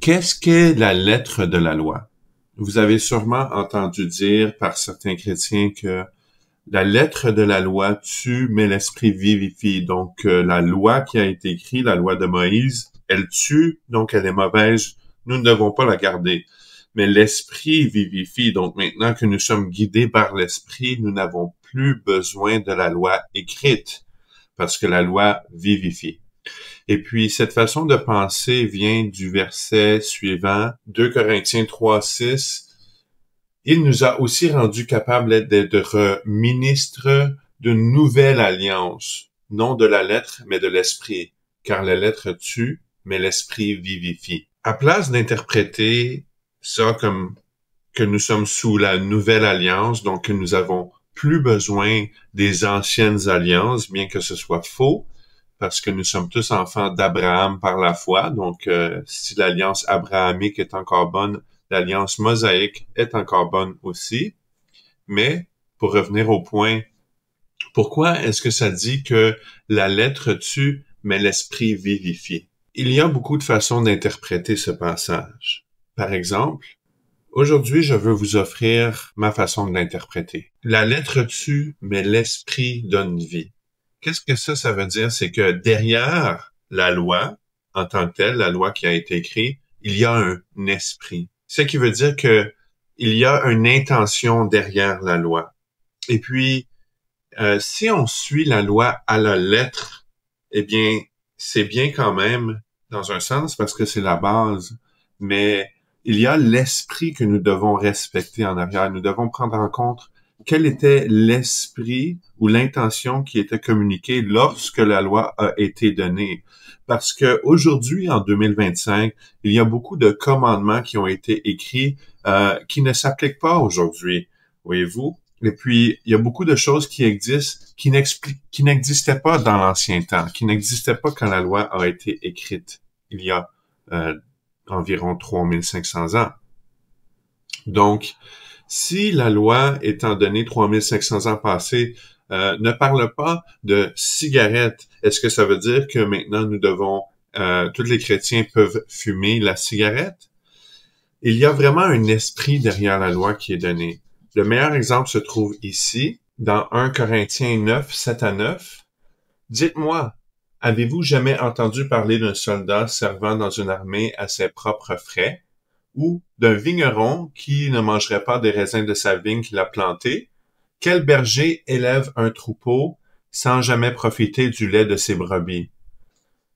Qu'est-ce qu'est la lettre de la loi? Vous avez sûrement entendu dire par certains chrétiens que la lettre de la loi tue, mais l'esprit vivifie. Donc, la loi qui a été écrite, la loi de Moïse, elle tue, donc elle est mauvaise. Nous ne devons pas la garder. Mais l'esprit vivifie. Donc, maintenant que nous sommes guidés par l'esprit, nous n'avons plus besoin de la loi écrite parce que la loi vivifie. Et puis, cette façon de penser vient du verset suivant, 2 Corinthiens 3:6. Il nous a aussi rendus capables d'être ministres d'une nouvelle alliance, non de la lettre, mais de l'esprit, car la lettre tue, mais l'esprit vivifie. À place d'interpréter ça comme que nous sommes sous la nouvelle alliance, donc que nous avons plus besoin des anciennes alliances, bien que ce soit faux, parce que nous sommes tous enfants d'Abraham par la foi. Donc, si l'alliance abrahamique est encore bonne, l'alliance mosaïque est encore bonne aussi. Mais, pour revenir au point, pourquoi est-ce que ça dit que la lettre tue, mais l'esprit vivifie? Il y a beaucoup de façons d'interpréter ce passage. Par exemple, aujourd'hui, je veux vous offrir ma façon de l'interpréter. La lettre tue, mais l'esprit donne vie. Qu'est-ce que ça veut dire? C'est que derrière la loi, en tant que telle, la loi qui a été écrite, il y a un esprit. Ce qui veut dire que il y a une intention derrière la loi. Et puis, si on suit la loi à la lettre, eh bien, c'est bien quand même, dans un sens, parce que c'est la base. Mais il y a l'esprit que nous devons respecter en arrière. Nous devons prendre en compte quel était l'esprit ou l'intention qui était communiquée lorsque la loi a été donnée. Parce que aujourd'hui, en 2025, il y a beaucoup de commandements qui ont été écrits qui ne s'appliquent pas aujourd'hui, voyez-vous. Et puis, il y a beaucoup de choses qui existent, qui n'existaient pas dans l'ancien temps, qui n'existaient pas quand la loi a été écrite il y a environ 3500 ans. Donc, si la loi, étant donné 3500 ans passés, ne parle pas de cigarettes, est-ce que ça veut dire que maintenant nous devons, tous les chrétiens peuvent fumer la cigarette? Il y a vraiment un esprit derrière la loi qui est donné. Le meilleur exemple se trouve ici, dans 1 Corinthiens 9, 7-9. Dites-moi, avez-vous jamais entendu parler d'un soldat servant dans une armée à ses propres frais? Ou d'un vigneron qui ne mangerait pas des raisins de sa vigne qu'il a plantés? Quel berger élève un troupeau sans jamais profiter du lait de ses brebis?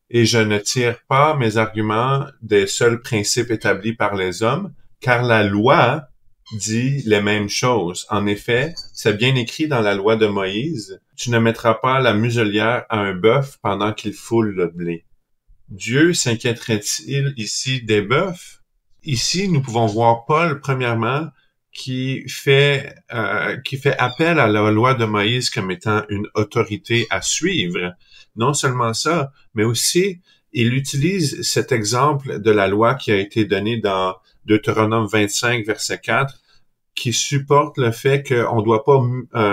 Et je ne tire pas mes arguments des seuls principes établis par les hommes, car la loi dit les mêmes choses. En effet, c'est bien écrit dans la loi de Moïse, « Tu ne mettras pas la muselière à un bœuf pendant qu'il foule le blé. » Dieu s'inquiéterait-il ici des bœufs? Ici, nous pouvons voir Paul, premièrement, qui fait appel à la loi de Moïse comme étant une autorité à suivre. Non seulement ça, mais aussi, il utilise cet exemple de la loi qui a été donnée dans Deutéronome 25, verset 4, qui supporte le fait qu'on ne doit pas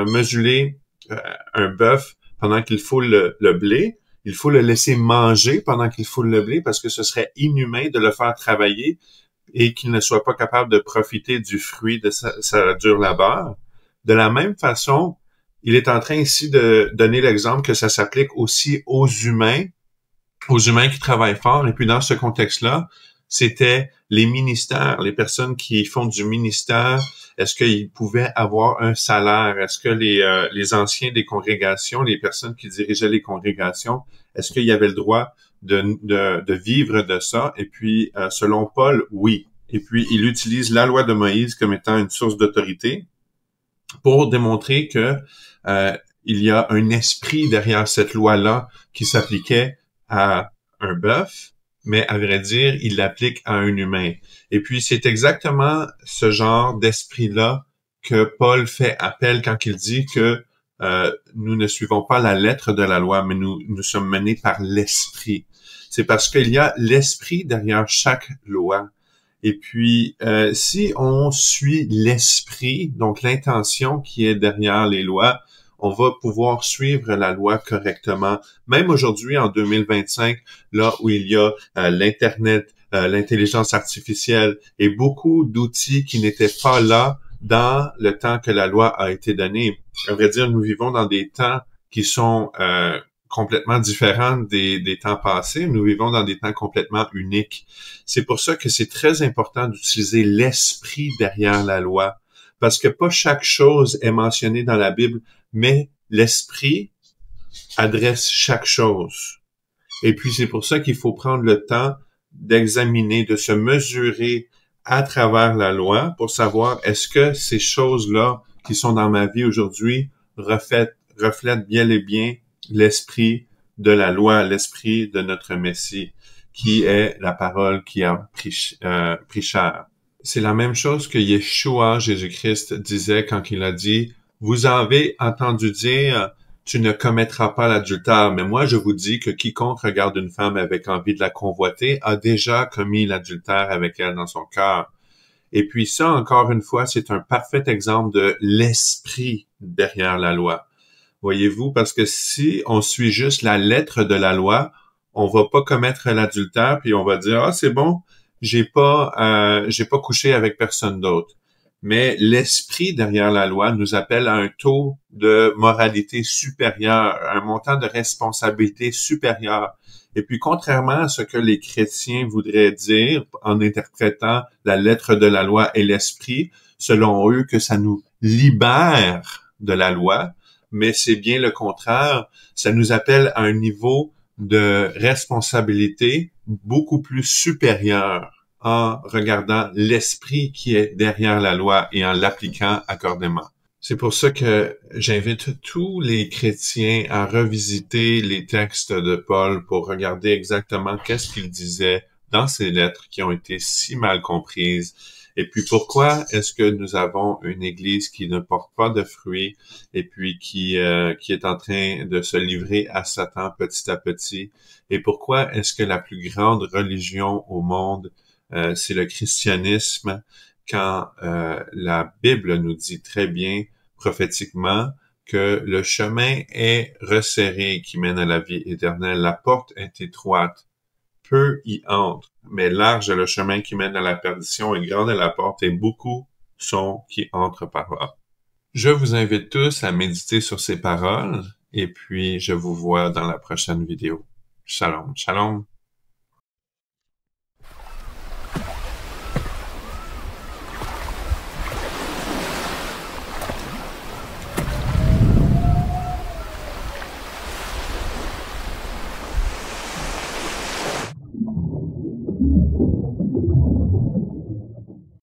mesurer un bœuf pendant qu'il foule le blé. Il faut le laisser manger pendant qu'il foule le blé parce que ce serait inhumain de le faire travailler et qu'il ne soit pas capable de profiter du fruit de sa dure labeur. De la même façon, il est en train ici de donner l'exemple que ça s'applique aussi aux humains qui travaillent fort. Et puis dans ce contexte-là, c'était les ministères, les personnes qui font du ministère. Est-ce qu'ils pouvaient avoir un salaire? Est-ce que les anciens des congrégations, les personnes qui dirigeaient les congrégations, est-ce qu'il y avait le droit de vivre de ça? Et puis, selon Paul, oui. Et puis, il utilise la loi de Moïse comme étant une source d'autorité pour démontrer que il y a un esprit derrière cette loi-là qui s'appliquait à un bœuf, mais à vrai dire, il l'applique à un humain. Et puis, c'est exactement ce genre d'esprit-là que Paul fait appel quand il dit que nous ne suivons pas la lettre de la loi, mais nous sommes menés par l'esprit. C'est parce qu'il y a l'esprit derrière chaque loi. Et puis, si on suit l'esprit, donc l'intention qui est derrière les lois, on va pouvoir suivre la loi correctement. Même aujourd'hui, en 2025, là où il y a l'Internet, l'intelligence artificielle et beaucoup d'outils qui n'étaient pas là dans le temps que la loi a été donnée. À vrai dire, nous vivons dans des temps qui sont complètement différents des temps passés. Nous vivons dans des temps complètement uniques. C'est pour ça que c'est très important d'utiliser l'esprit derrière la loi, parce que pas chaque chose est mentionnée dans la Bible, mais l'esprit adresse chaque chose. Et puis c'est pour ça qu'il faut prendre le temps d'examiner, de se mesurer à travers la loi pour savoir est-ce que ces choses-là qui sont dans ma vie aujourd'hui reflètent bien et bien l'esprit de la loi, l'esprit de notre Messie, qui est la parole qui a pris chair. C'est la même chose que Yeshua, Jésus-Christ, disait quand il a dit « Vous avez entendu dire, tu ne commettras pas l'adultère, mais moi je vous dis que quiconque regarde une femme avec envie de la convoiter a déjà commis l'adultère avec elle dans son cœur. » Et puis ça, encore une fois, c'est un parfait exemple de l'esprit derrière la loi. Voyez-vous, parce que si on suit juste la lettre de la loi, on va pas commettre l'adultère, puis on va dire « Ah, c'est bon, j'ai pas couché avec personne d'autre. » Mais l'esprit derrière la loi nous appelle à un taux de moralité supérieur, un montant de responsabilité supérieur. Et puis, contrairement à ce que les chrétiens voudraient dire en interprétant la lettre de la loi et l'esprit, selon eux, que ça nous libère de la loi, mais c'est bien le contraire. Ça nous appelle à un niveau de responsabilité beaucoup plus supérieur en regardant l'esprit qui est derrière la loi et en l'appliquant accordément. C'est pour ça que j'invite tous les chrétiens à revisiter les textes de Paul pour regarder exactement qu'est-ce qu'il disait dans ces lettres qui ont été si mal comprises. Et puis pourquoi est-ce que nous avons une Église qui ne porte pas de fruits et puis qui est en train de se livrer à Satan petit à petit? Et pourquoi est-ce que la plus grande religion au monde c'est le christianisme, quand la Bible nous dit très bien prophétiquement que le chemin est resserré qui mène à la vie éternelle. La porte est étroite, peu y entrent, mais large est le chemin qui mène à la perdition et grande est la porte et beaucoup sont qui entrent par là. Je vous invite tous à méditer sur ces paroles et puis je vous vois dans la prochaine vidéo. Shalom, shalom.